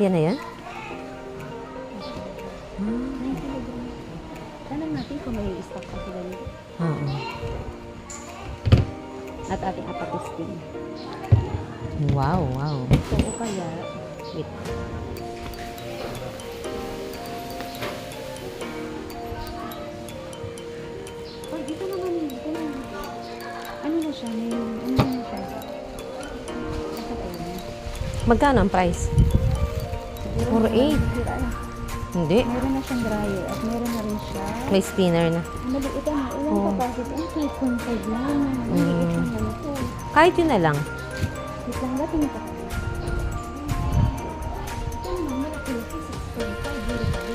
Yan na yan? 9 kilogram. Tanong natin kung may stock pa sila nito. Oo. At ating apatesting. Wow, wow. So, o kaya, wait. Ay, dito naman yun. Dito naman. Ano na siya? May, ano na siya? Bakit ayun? Magkano ang price? 4.8. Hindi. Meron na siyang dryer at meron na rin siya. May spinner na. Maliit ano, ilang Oo. kapasok? Ang 5.5 lang. Maliit naman ito. Kahit yun na lang. Wait lang, dating ito. Ito naman, malaki. 6.5. Very good.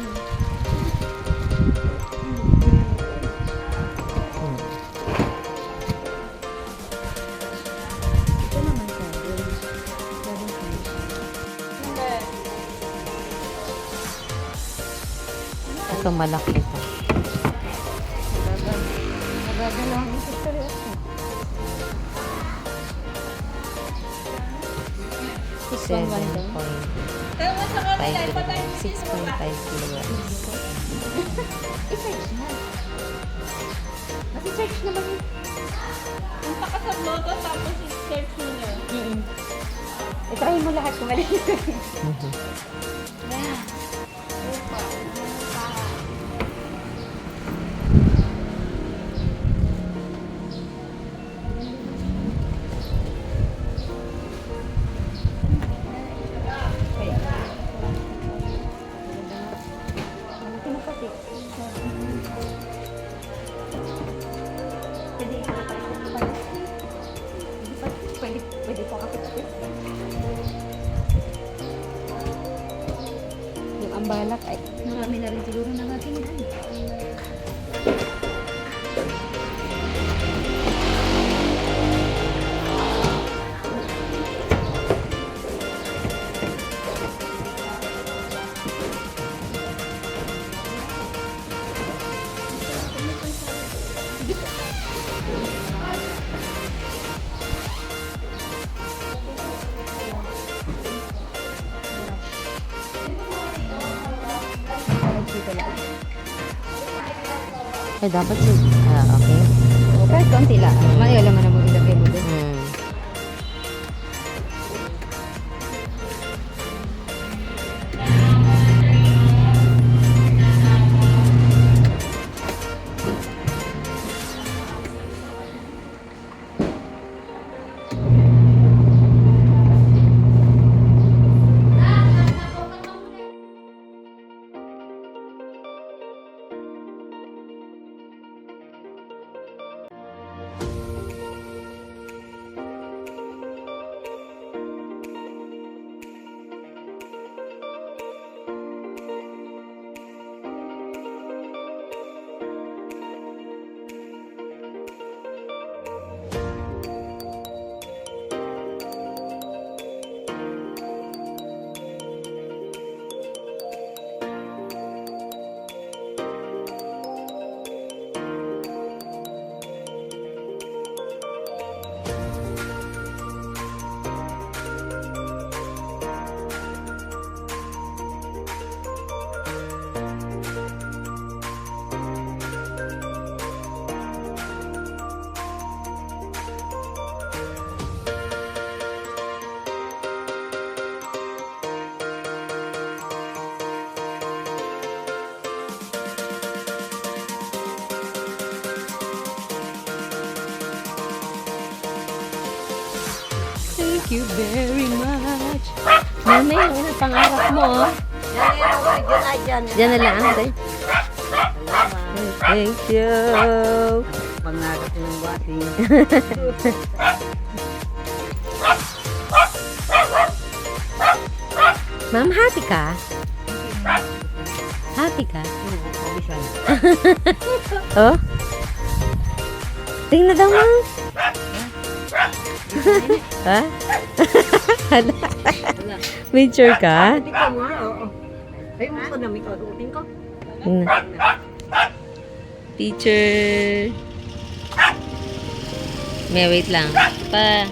Ito naman siya. Ito malaki ito. Nagagalaw ang history ako. 6.5 kilograms. I-search na. Masi-search naman yun. Punta ka sa Bloto tapos i-search mo nyo. I-try mo lahat kung alin. Yan. Upa. Malaki na pati. Pwede ikaw pa ito. Pwede pa kapit-kapit. Yung ambalak ay marami na rin siguro na natin yan. Dito lang. Ay, dapat okay. Kahit konti lang. Malayo lang naman ilagay mo doon. Thank you very much. Mami, ano ang pangarap mo? Diyan na lang. Tay. Thank you. Pangarap ng washing. Ma'am, happy ka? Happy ka? Oh? Tingnan daw, ma'am. Ha? Hala. Made sure ka? Hindi ka mo, oo. Ay, mo ko na may karutin ko. Teacher. May wait lang. Pa.